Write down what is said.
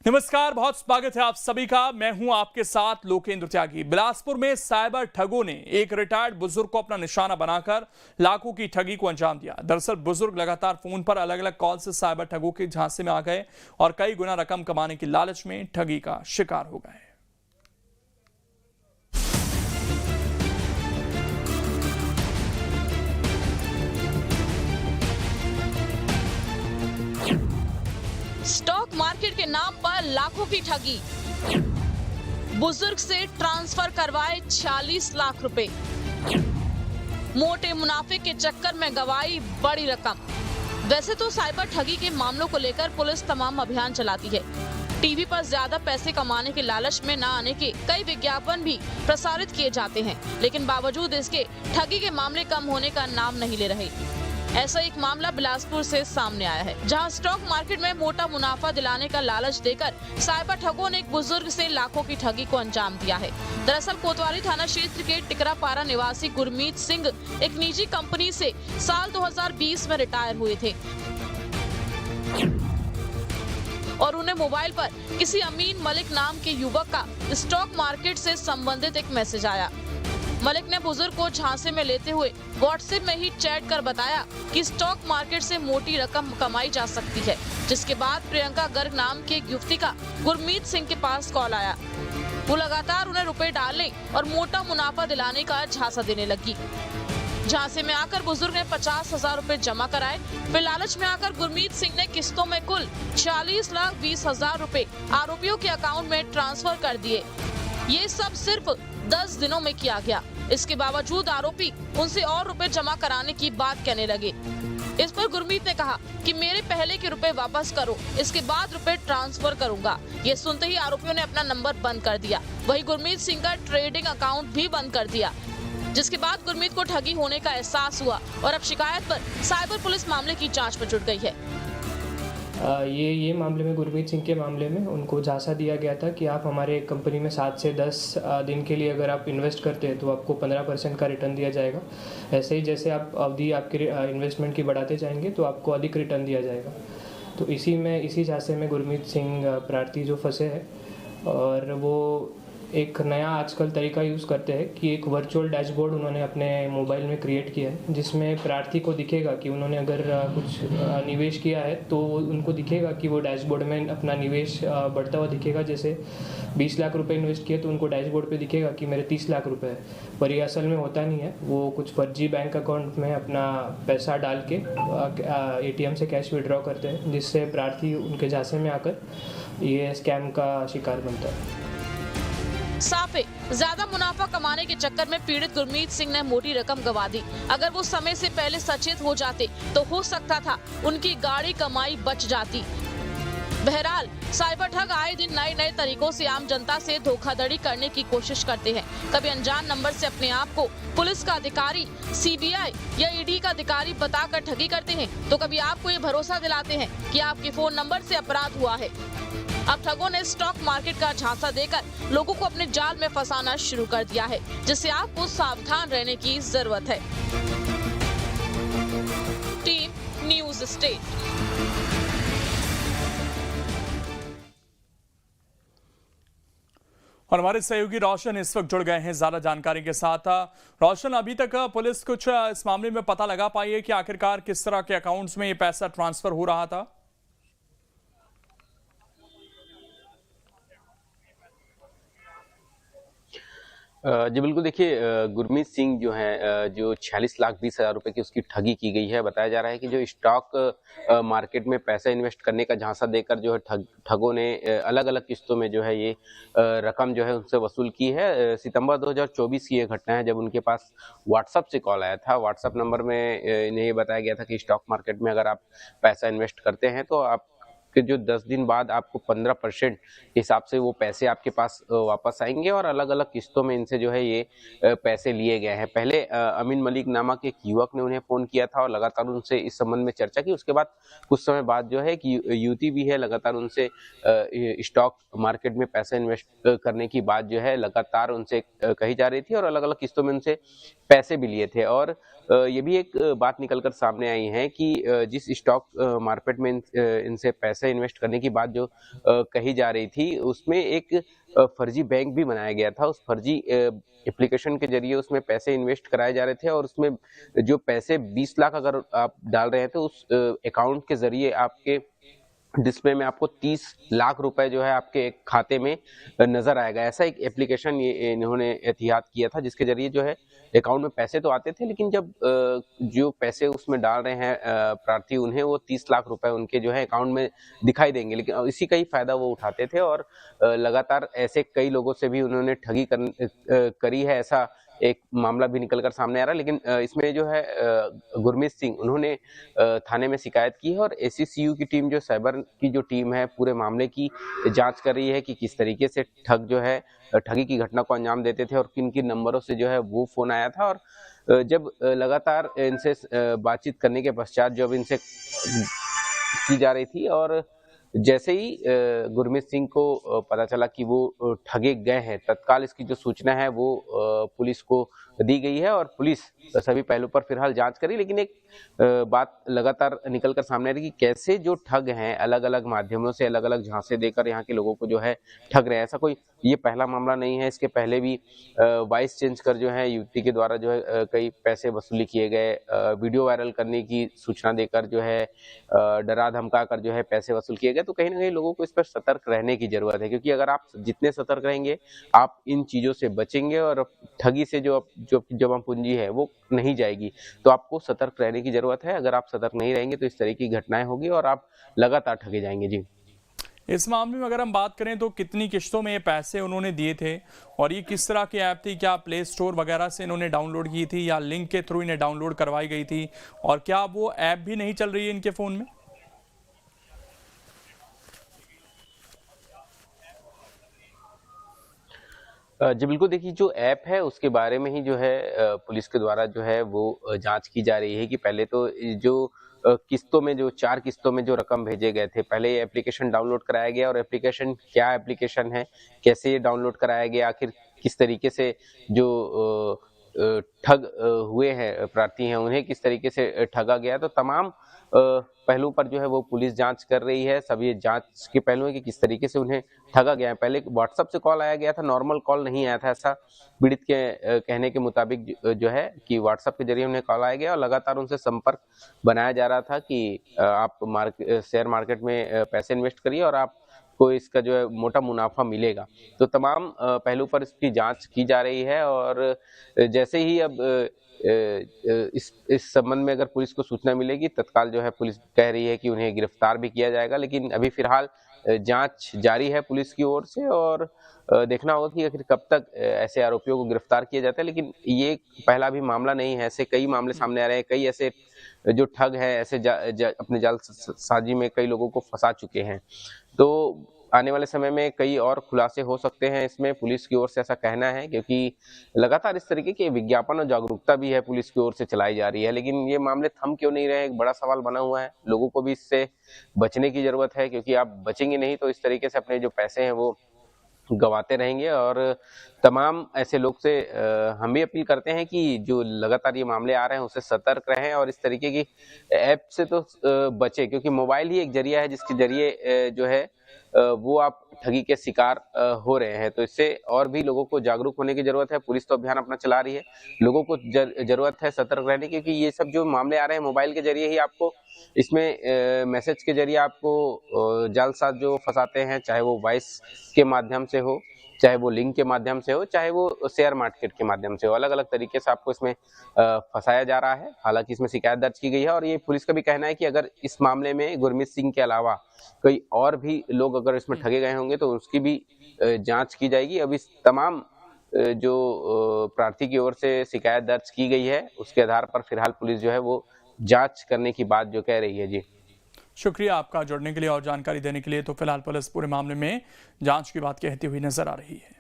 नमस्कार, बहुत स्वागत है आप सभी का। मैं हूं आपके साथ लोकेंद्र त्यागी। बिलासपुर में साइबर ठगों ने एक रिटायर्ड बुजुर्ग को अपना निशाना बनाकर लाखों की ठगी को अंजाम दिया। दरअसल बुजुर्ग लगातार फोन पर अलग अलग कॉल से साइबर ठगों के झांसे में आ गए और कई गुना रकम कमाने की लालच में ठगी का शिकार हो गए। स्टॉक मार्केट के नाम पर लाखों की ठगी। बुजुर्ग से ट्रांसफर करवाए 46 लाख रुपए। मोटे मुनाफे के चक्कर में गवाई बड़ी रकम। वैसे तो साइबर ठगी के मामलों को लेकर पुलिस तमाम अभियान चलाती है। टीवी पर ज्यादा पैसे कमाने के लालच में न आने के कई विज्ञापन भी प्रसारित किए जाते हैं, लेकिन बावजूद इसके ठगी के मामले कम होने का नाम नहीं ले रहे। ऐसा एक मामला बिलासपुर से सामने आया है, जहां स्टॉक मार्केट में मोटा मुनाफा दिलाने का लालच देकर साइबर ठगों ने एक बुजुर्ग से लाखों की ठगी को अंजाम दिया है। दरअसल कोतवाली थाना क्षेत्र के टिकरापारा निवासी गुरमीत सिंह एक निजी कंपनी से साल 2020 में रिटायर हुए थे और उन्हें मोबाइल पर किसी अमीन मलिक नाम के युवक का स्टॉक मार्केट से संबंधित एक मैसेज आया। मलिक ने बुजुर्ग को झांसे में लेते हुए व्हाट्सएप में ही चैट कर बताया कि स्टॉक मार्केट से मोटी रकम कमाई जा सकती है, जिसके बाद प्रियंका गर्ग नाम की एक युवती का गुरमीत सिंह के पास कॉल आया। वो लगातार उन्हें रुपए डालने और मोटा मुनाफा दिलाने का झांसा देने लगी। झांसे में आकर बुजुर्ग ने 50,000 रुपए जमा कराए। फिर लालच में आकर गुरमीत सिंह ने किस्तों में कुल 40,20,000 रुपए आरोपियों के अकाउंट में ट्रांसफर कर दिए। ये सब सिर्फ 10 दिनों में किया गया। इसके बावजूद आरोपी उनसे और रुपए जमा कराने की बात कहने लगे। इस पर गुरमीत ने कहा कि मेरे पहले के रुपए वापस करो, इसके बाद रुपए ट्रांसफर करूंगा। ये सुनते ही आरोपियों ने अपना नंबर बंद कर दिया। वहीं गुरमीत सिंह का ट्रेडिंग अकाउंट भी बंद कर दिया, जिसके बाद गुरमीत को ठगी होने का एहसास हुआ और अब शिकायत पर साइबर पुलिस मामले की जाँच में जुट गई है। ये मामले में गुरमीत सिंह के मामले में उनको झांसा दिया गया था कि आप हमारे कंपनी में 7 से 10 दिन के लिए अगर आप इन्वेस्ट करते हैं तो आपको 15% का रिटर्न दिया जाएगा। ऐसे ही जैसे आप अवधि आपके इन्वेस्टमेंट की बढ़ाते जाएंगे तो आपको अधिक रिटर्न दिया जाएगा। तो इसी झांसे में गुरमीत सिंह प्रार्थी जो फंसे हैं, और वो एक नया आजकल तरीका यूज़ करते हैं कि एक वर्चुअल डैशबोर्ड उन्होंने अपने मोबाइल में क्रिएट किया है, जिसमें प्रार्थी को दिखेगा कि उन्होंने अगर कुछ निवेश किया है तो उनको दिखेगा कि वो डैशबोर्ड में अपना निवेश बढ़ता हुआ दिखेगा। जैसे 20 लाख रुपए इन्वेस्ट किए तो उनको डैशबोर्ड पे दिखेगा कि मेरे 30 लाख रुपए है, पर ये असल में होता नहीं है। वो कुछ फर्जी बैंक अकाउंट में अपना पैसा डाल के ATM से कैश विड्रॉ करते हैं, जिससे प्रार्थी उनके झांसे में आकर ये स्कैम का शिकार बनता है। साफ है, ज्यादा मुनाफा कमाने के चक्कर में पीड़ित गुरमीत सिंह ने मोटी रकम गवा दी। अगर वो समय से पहले सचेत हो जाते तो हो सकता था उनकी गाड़ी कमाई बच जाती। बहरहाल साइबर ठग आए दिन नए नए तरीकों से आम जनता से धोखाधड़ी करने की कोशिश करते हैं। कभी अनजान नंबर से अपने आप को पुलिस का अधिकारी, CBI या ED का अधिकारी बताकर ठगी करते हैं, तो कभी आपको ये भरोसा दिलाते हैं कि आपके फोन नंबर से अपराध हुआ है। अब ठगों ने स्टॉक मार्केट का झांसा देकर लोगों को अपने जाल में फंसाना शुरू कर दिया है, जिससे आपको सावधान रहने की जरूरत है। Team news state. और हमारे सहयोगी रोशन इस वक्त जुड़ गए हैं ज्यादा जानकारी के साथ। रोशन, अभी तक पुलिस कुछ इस मामले में पता लगा पाई है कि आखिरकार किस तरह के अकाउंट्स में ये पैसा ट्रांसफर हो रहा था? जी बिल्कुल, देखिए गुरमीत सिंह जो है जो 46,20,000 रुपए की उसकी ठगी की गई है। बताया जा रहा है कि जो स्टॉक मार्केट में पैसा इन्वेस्ट करने का झांसा देकर जो है ठगों ने अलग अलग किस्तों में जो है ये रकम जो है उनसे वसूल की है। सितंबर 2024 की ये घटना है, जब उनके पास व्हाट्सएप से कॉल आया था। व्हाट्सएप नंबर में इन्हें ये बताया गया था कि स्टॉक मार्केट में अगर आप पैसा इन्वेस्ट करते हैं तो आप कि जो 10 दिन बाद आपको 15% हिसाब से वो पैसे आपके पास वापस आएंगे, और अलग अलग किस्तों में इनसे जो है ये पैसे लिए गए हैं। पहले अमीन मलिक नामक एक युवक ने उन्हें फ़ोन किया था और लगातार उनसे इस संबंध में चर्चा की। उसके बाद कुछ समय बाद जो है कि युवती भी है, लगातार उनसे स्टॉक मार्केट में पैसा इन्वेस्ट करने की बात जो है लगातार उनसे कही जा रही थी, और अलग अलग किस्तों में उनसे पैसे भी लिए थे। और ये भी एक बात निकल कर सामने आई है कि जिस स्टॉक मार्केट में इनसे पैसे इन्वेस्ट करने की बात जो कही जा रही थी, उसमें एक फर्जी बैंक भी बनाया गया था। उस फर्जी एप्लीकेशन के जरिए उसमें पैसे इन्वेस्ट कराए जा रहे थे और उसमें जो पैसे 20 लाख अगर आप डाल रहे हैं तो उस अकाउंट के जरिए आपके डिस्प्ले में आपको 30 लाख रुपए जो है आपके एक खाते में नजर आएगा। ऐसा एक एप्लीकेशन ये इन्होंने एहतियात किया था, जिसके जरिए जो है अकाउंट में पैसे तो आते थे, लेकिन जब जो पैसे उसमें डाल रहे हैं प्रार्थी, उन्हें वो 30 लाख रुपए उनके जो है अकाउंट में दिखाई देंगे, लेकिन इसी का ही फायदा वो उठाते थे और लगातार ऐसे कई लोगों से भी उन्होंने ठगी करी है। ऐसा एक मामला भी निकल कर सामने आ रहा है। लेकिन इसमें जो है गुरमीत सिंह, उन्होंने थाने में शिकायत की है और एसीसीयू की टीम, जो साइबर की जो टीम है, पूरे मामले की जांच कर रही है कि किस तरीके से ठग जो है ठगी की घटना को अंजाम देते थे और किन किन नंबरों से जो है वो फोन आया था। और जब लगातार इनसे बातचीत करने के पश्चात जब इनसे की जा रही थी और जैसे ही गुरमीत सिंह को पता चला कि वो ठगे गए हैं, तत्काल इसकी जो सूचना है वो पुलिस को दी गई है और पुलिस सभी पहलू पर फिलहाल जांच करी। लेकिन एक बात लगातार निकल कर सामने आ रही है कि कैसे जो ठग हैं अलग अलग माध्यमों से अलग अलग झांसे देकर यहाँ के लोगों को जो है ठग रहे हैं। ऐसा कोई ये पहला मामला नहीं है, इसके पहले भी वॉइस चेंज कर जो है युवती के द्वारा जो है कई पैसे वसूली किए गए, वीडियो वायरल करने की सूचना देकर जो है डरा धमका कर जो है पैसे वसूल किए गए। तो कहीं ना कहीं लोगों को इस पर सतर्क रहने की जरूरत है, क्योंकि अगर आप जितने सतर्क रहेंगे आप इन चीजों से बचेंगे और ठगी से जो जमा पूंजी है वो नहीं जाएगी। तो आपको सतर्क रहने की जरूरत है। अगर आप सतर्क नहीं रहेंगे तो इस तरह की घटनाएं होगी और आप लगातार ठगे जाएंगे। जी, इस मामले में अगर हम बात करें तो कितनी किश्तों में ये पैसे उन्होंने दिए थे और ये किस तरह की ऐप थी? क्या प्ले स्टोर वगैरह से इन्होंने डाउनलोड की थी या लिंक के थ्रू इन्हें डाउनलोड करवाई गई थी? और क्या वो ऐप भी नहीं चल रही है इनके फोन में? जी बिल्कुल, देखिए जो ऐप है उसके बारे में ही जो है पुलिस के द्वारा जो है वो जांच की जा रही है कि पहले तो जो किस्तों में, जो 4 किस्तों में जो रकम भेजे गए थे, पहले ये एप्लीकेशन डाउनलोड कराया गया और एप्लीकेशन क्या एप्लीकेशन है, कैसे ये डाउनलोड कराया गया, आखिर किस तरीके से जो ठग हुए हैं प्रार्थी हैं उन्हें किस तरीके से ठगा गया। तो तमाम पहलू पर जो है वो पुलिस जांच कर रही है। सब ये जांच के पहलू है कि किस तरीके से उन्हें ठगा गया है। पहले व्हाट्सएप से कॉल आया गया था, नॉर्मल कॉल नहीं आया था, ऐसा पीड़ित के कहने के मुताबिक जो है कि व्हाट्सएप के जरिए उन्हें कॉल आया गया और लगातार उनसे संपर्क बनाया जा रहा था कि आप शेयर मार्केट में पैसे इन्वेस्ट करिए और आप को इसका जो है मोटा मुनाफा मिलेगा। तो तमाम पहलू पर इसकी जांच की जा रही है और जैसे ही अब इस संबंध में अगर पुलिस को सूचना मिलेगी, तत्काल जो है पुलिस कह रही है कि उन्हें गिरफ्तार भी किया जाएगा। लेकिन अभी फिलहाल जांच जारी है पुलिस की ओर से और देखना होगा कि आखिर कब तक ऐसे आरोपियों को गिरफ्तार किया जाता है। लेकिन ये पहला भी मामला नहीं है, ऐसे कई मामले सामने आ रहे हैं। कई ऐसे जो ठग है ऐसे अपने जाल साजी में कई लोगों को फंसा चुके हैं। तो आने वाले समय में कई और खुलासे हो सकते हैं, इसमें पुलिस की ओर से ऐसा कहना है, क्योंकि लगातार इस तरीके के विज्ञापन और जागरूकता भी है पुलिस की ओर से चलाई जा रही है। लेकिन ये मामले थम क्यों नहीं रहे, एक बड़ा सवाल बना हुआ है। लोगों को भी इससे बचने की जरूरत है, क्योंकि आप बचेंगे नहीं तो इस तरीके से अपने जो पैसे हैं वो गवाते रहेंगे। और तमाम ऐसे लोग से हम भी अपील करते हैं कि जो लगातार ये मामले आ रहे हैं उससे सतर्क रहें और इस तरीके की ऐप से तो बचें, क्योंकि मोबाइल ही एक जरिया है जिसके जरिए जो है वो आप ठगी के शिकार हो रहे हैं। तो इससे और भी लोगों को जागरूक होने की जरूरत है। पुलिस तो अभियान अपना चला रही है, लोगों को जरूरत है सतर्क रहने की, क्योंकि ये सब जो मामले आ रहे हैं मोबाइल के जरिए ही आपको इसमें मैसेज के जरिए आपको जालसाज जो फंसाते हैं, चाहे वो वॉइस के माध्यम से हो, चाहे वो लिंक के माध्यम से हो, चाहे वो शेयर मार्केट के माध्यम से हो, अलग अलग तरीके से आपको इसमें फंसाया जा रहा है। हालांकि इसमें शिकायत दर्ज की गई है और ये पुलिस का भी कहना है कि अगर इस मामले में गुरमीत सिंह के अलावा कोई और भी लोग अगर इसमें ठगे गए होंगे तो उसकी भी जांच की जाएगी। अब इस तमाम जो प्रार्थी की ओर से शिकायत दर्ज की गई है उसके आधार पर फिलहाल पुलिस जो है वो जांच करने की बात जो कह रही है। जी, शुक्रिया आपका जुड़ने के लिए और जानकारी देने के लिए। तो फिलहाल पुलिस पूरे मामले में जांच की बात कहती हुई नजर आ रही है।